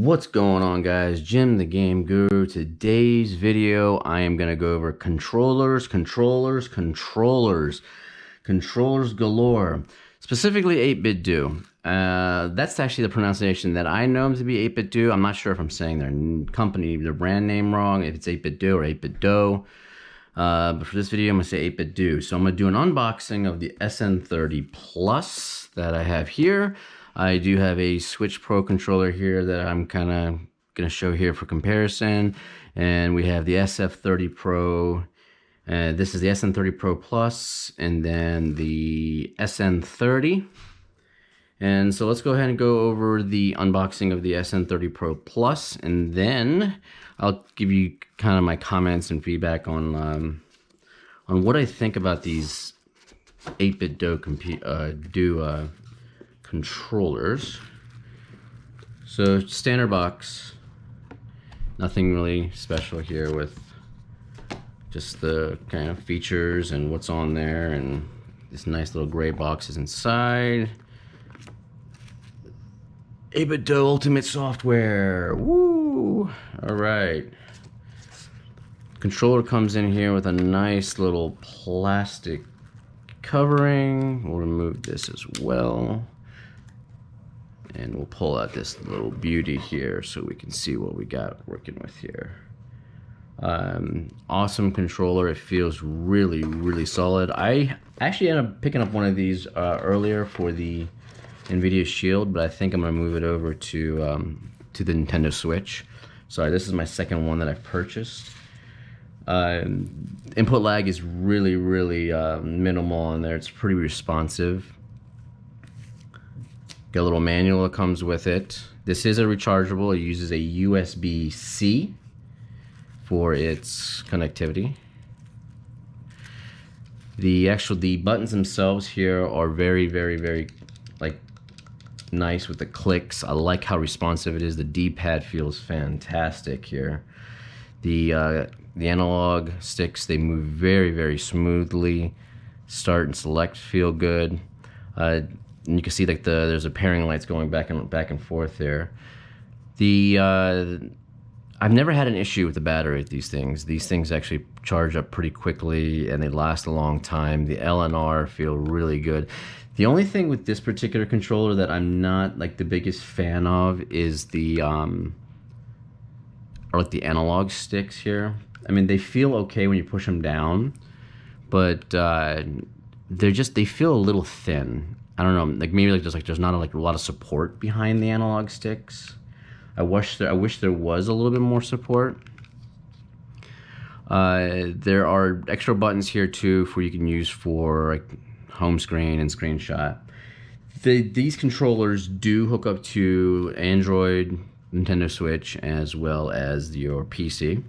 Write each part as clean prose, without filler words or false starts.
What's going on, guys? Jim the Game Guru. Today's video I am going to go over controllers galore, specifically 8BitDo. That's actually the pronunciation that I know them to be 8BitDo. I'm not sure if I'm saying their brand name wrong, if it's 8BitDo or 8BitDo. But for this video I'm going to say 8BitDo. So I'm going to do an unboxing of the SN30 Plus that I have here. I do have a Switch Pro controller here that I'm kind of going to show here for comparison. And we have the SF30 Pro. This is the SN30 Pro Plus, and then the SN30. And so let's go ahead and go over the unboxing of the SN30 Pro Plus, and then I'll give you kind of my comments and feedback on what I think about these 8BitDo controllers. So standard box, nothing really special here, with just the kind of features and what's on there, and this nice little gray box is inside. 8BitDo Ultimate Software. Woo! All right. Controller comes in here with a nice little plastic covering. We'll remove this as well. And we'll pull out this little beauty here so we can see what we got working with here. Awesome controller. It feels really, really solid. I actually ended up picking up one of these earlier for the NVIDIA Shield, but I think I'm going to move it over to the Nintendo Switch. Sorry, this is my second one that I've purchased. Input lag is really, really minimal on there. It's pretty responsive. Got a little manual that comes with it. This is a rechargeable. It uses a USB-C for its connectivity. The buttons themselves here are very, very, very nice with the clicks. I like how responsive it is. The D-pad feels fantastic here. The analog sticks, they move very, very smoothly. Start and select feel good. And you can see there's a pairing lights going back and forth there. I've never had an issue with the battery with these things. These things actually charge up pretty quickly and they last a long time. The L and R feel really good. The only thing with this particular controller that I'm not the biggest fan of is the analog sticks here. I mean, they feel okay when you push them down, but they feel a little thin. I don't know, maybe there's not a lot of support behind the analog sticks. I wish there was a little bit more support. There are extra buttons here too you can use for home screen and screenshot. These controllers do hook up to Android, Nintendo Switch, as well as your PC.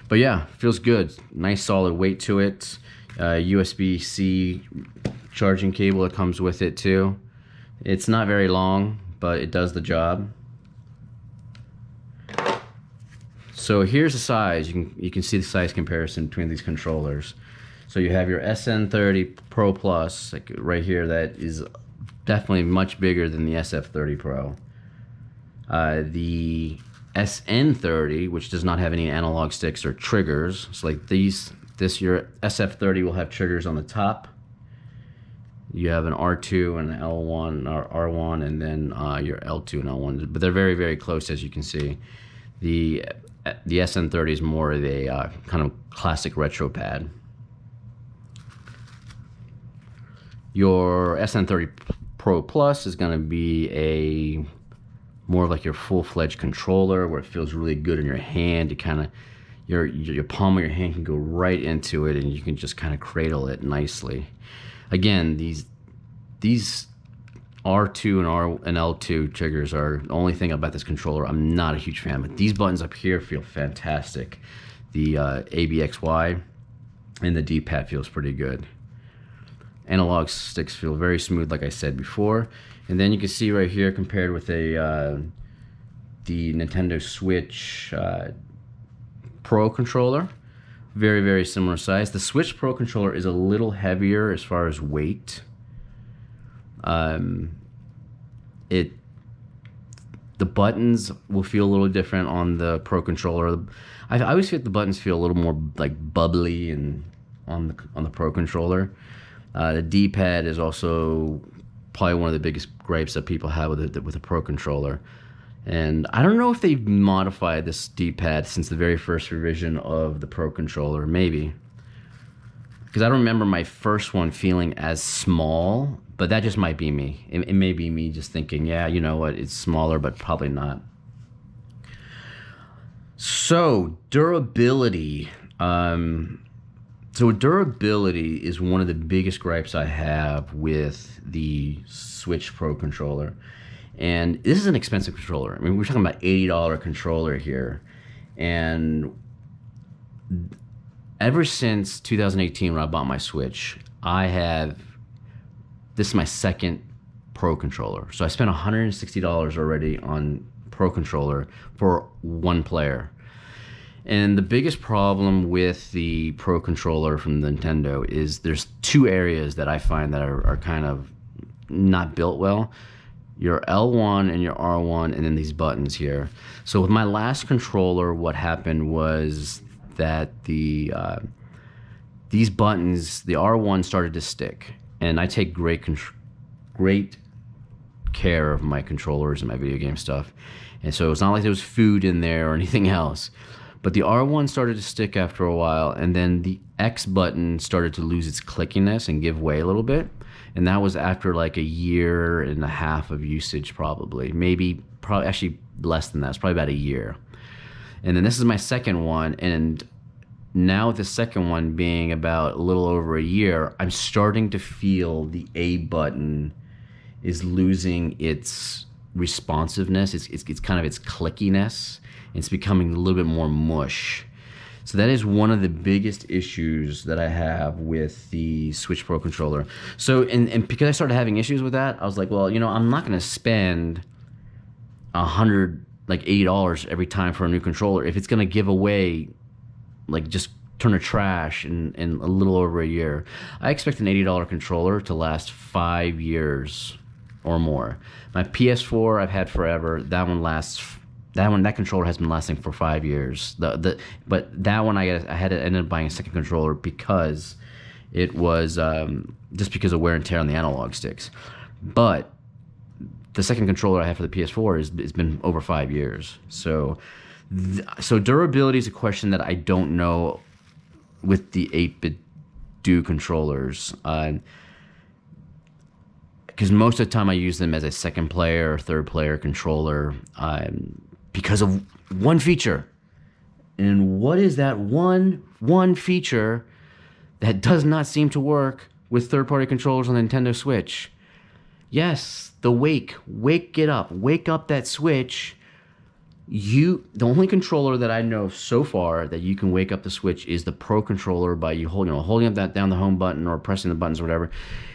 But yeah, feels good. Nice solid weight to it. USB-C charging cable that comes with it too. It's not very long, but it does the job. So here's the size. You can see the size comparison between these controllers. So you have your SN30 Pro Plus, right here, that is definitely much bigger than the SF30 Pro. The SN30, which does not have any analog sticks or triggers. So your SF30 will have triggers on the top. You have an R2 and an L1 or R1, and then your L2 and L1, but they're very, very close, as you can see. The SN30 is more of a kind of classic retro pad. Your SN30 Pro Plus is going to be more of your full-fledged controller, where it feels really good in your hand. Your palm of your hand can go right into it, and you can just kind of cradle it nicely. Again, these R2 and L2 triggers are the only thing about this controller I'm not a huge fan, but these buttons up here feel fantastic. The ABXY and the D-pad feels pretty good. Analog sticks feel very smooth, like I said before. And then you can see right here, compared with the Nintendo Switch Pro controller, very, very similar size. The Switch Pro controller is a little heavier as far as weight. The buttons will feel a little different on the Pro controller. I always feel the buttons feel a little more like bubbly and on the Pro controller. The D-pad is also probably one of the biggest gripes that people have with a Pro controller. And I don't know if they've modified this D-pad since the very first revision of the Pro controller, maybe. Because I don't remember my first one feeling as small, but that just might be me. It may be me just thinking, yeah, you know what, it's smaller, but probably not. So, durability. So durability is one of the biggest gripes I have with the Switch Pro controller. And this is an expensive controller. I mean, we're talking about $80 controller here. And ever since 2018 when I bought my Switch, this is my second Pro controller. So I spent $160 already on Pro controller for one player. And the biggest problem with the Pro controller from Nintendo is there's two areas that I find that are kind of not built well. Your L1 and your R1, and then these buttons here. So with my last controller, what happened was that these buttons, the R1 started to stick. And I take great care of my controllers and my video game stuff. And so it's not like there was food in there or anything else. But the R1 started to stick after a while, and then the X button started to lose its clickiness and give way a little bit. And that was after like a year and a half of usage, probably actually less than that. It's probably about a year. And then this is my second one, and now with the second one being about a little over a year, I'm starting to feel the A button is losing its responsiveness. It's kind of its clickiness. It's becoming a little bit more mush. So that is one of the biggest issues that I have with the Switch Pro controller. So, and because I started having issues with that, I was like, well, you know, I'm not going to spend $80 every time for a new controller if it's going to give away, like, just turn to trash in a little over a year. I expect an $80 controller to last 5 years or more. My PS4 I've had forever. That controller has been lasting for 5 years. But that one I ended up buying a second controller because it was just because of wear and tear on the analog sticks. But the second controller I have for the PS4 has been over 5 years. So durability is a question that I don't know with the 8BitDo controllers. Because most of the time I use them as a second player or third player controller. Because of one feature. And what is that one feature that does not seem to work with third-party controllers on the Nintendo Switch? Yes, the wake. Get up. Wake up that Switch. The only controller that I know so far that you can wake up the Switch is the Pro controller by you holding up down the home button or pressing the buttons or whatever.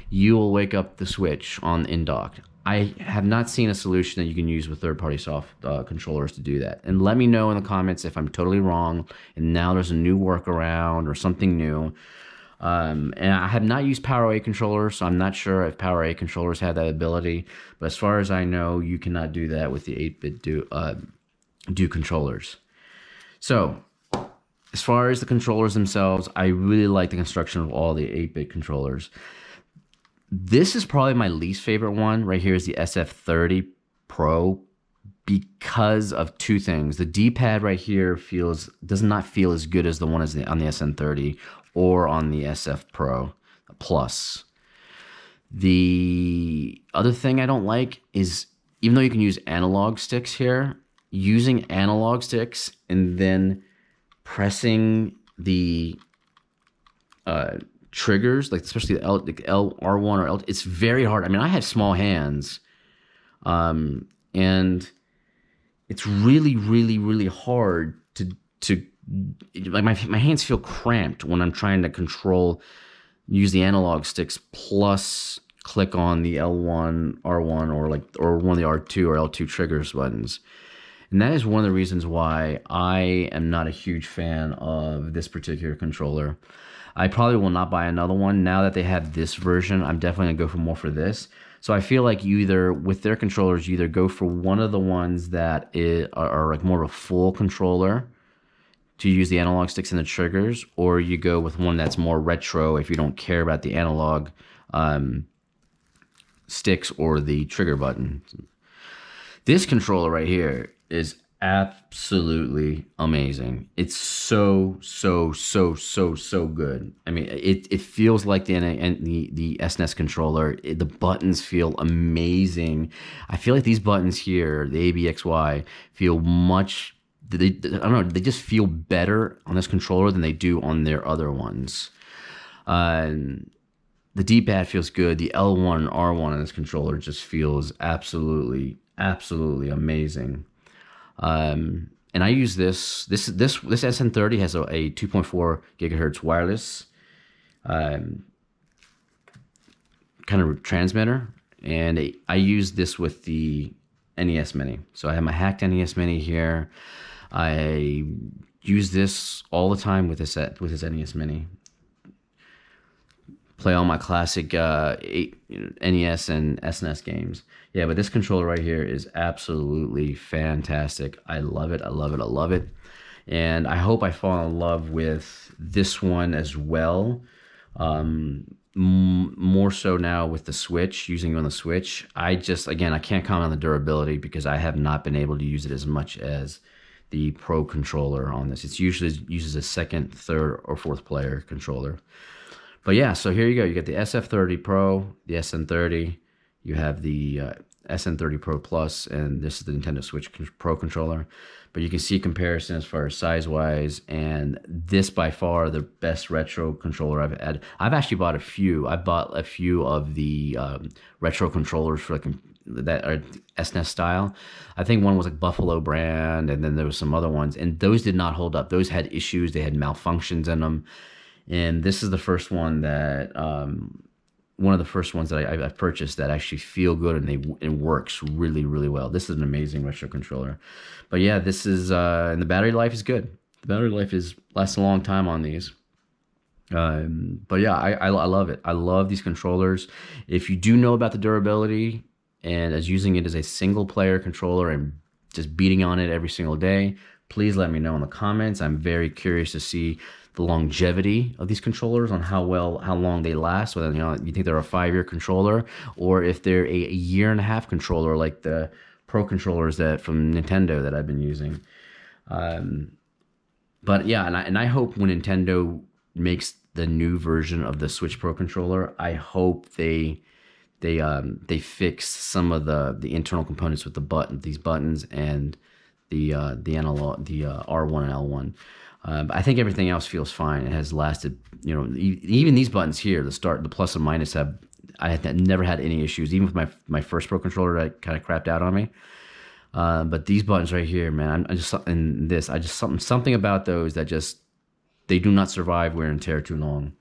You will wake up the Switch in dock. I have not seen a solution that you can use with third-party soft controllers to do that. And let me know in the comments if I'm totally wrong and now there's a new workaround or something new. And I have not used PowerA controllers, so I'm not sure if PowerA controllers have that ability. But as far as I know, you cannot do that with the 8BitDo controllers. So, as far as the controllers themselves, I really like the construction of all the 8-bit controllers. This is probably my least favorite one. Right here is the SF30 Pro because of two things. The D-pad right here does not feel as good as the one on the SN30 or on the SF Pro Plus. The other thing I don't like is, even though you can use analog sticks here, using analog sticks and then pressing the triggers, like especially the R1 or L, it's very hard. I mean, I have small hands, and it's really, really, really hard to like my hands feel cramped when I'm trying to use the analog sticks plus click on the L1, R1, or one of the R2 or L2 triggers buttons. And that is one of the reasons why I am not a huge fan of this particular controller. I probably will not buy another one. Now that they have this version, I'm definitely going to go more for this. So I feel like you either, with their controllers, you either go for one of the ones that are like more of a full controller to use the analog sticks and the triggers, or you go with one that's more retro if you don't care about the analog sticks or the trigger button. This controller right here is absolutely amazing. It's so good. I mean, it feels like the SNES controller. The buttons feel amazing. I feel like these buttons here, the ABXY, feel much. I don't know. They just feel better on this controller than they do on their other ones. The D-pad feels good. The L1 and R1 on this controller just feels absolutely amazing. And I use this SN30 has a 2.4 gigahertz wireless kind of transmitter, and I use this with the NES Mini. So I have my hacked NES Mini here. I use this all the time with this NES Mini. Play all my classic NES and SNES games. Yeah, but this controller right here is absolutely fantastic. I love it. I love it. I love it. And I hope I fall in love with this one as well. More so now with the Switch, using it on the Switch. Again, I can't comment on the durability because I have not been able to use it as much as the Pro controller on this. It usually uses a second, third, or fourth player controller. But yeah, so here you go. You get the SF30 Pro, the SN30. You have the SN30 Pro Plus, and this is the Nintendo Switch Pro controller. But you can see comparison as far as size-wise, and this by far the best retro controller I've had. I've actually bought a few. I bought a few of the retro controllers for like that are SNES style. I think one was like Buffalo brand, and then there was some other ones, and those did not hold up. Those had issues. They had malfunctions in them. And this is the first one that, one of the first ones that I've purchased that actually feel good and it works really well. This is an amazing retro controller. But yeah, this is, and the battery life is good. The battery life lasts a long time on these. But yeah, I love it. I love these controllers. If you do know about the durability and as using it as a single player controller and just beating on it every single day, please let me know in the comments. I'm very curious to see the longevity of these controllers, on how long they last, whether you think they're a 5-year controller or if they're a 1.5-year controller like the Pro controllers from Nintendo that I've been using. But yeah, and I hope when Nintendo makes the new version of the Switch Pro controller, I hope they fix some of the internal components with these buttons and the analog, the R1 and L1. I think everything else feels fine. It has lasted, even these buttons here, the plus and minus I had never had any issues, even with my first Pro controller that kind of crapped out on me. But these buttons right here, man, something about those that they do not survive wear and tear too long.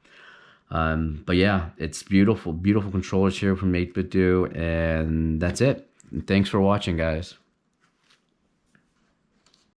But yeah, it's beautiful controllers here from 8BitDo, and that's it. Thanks for watching, guys.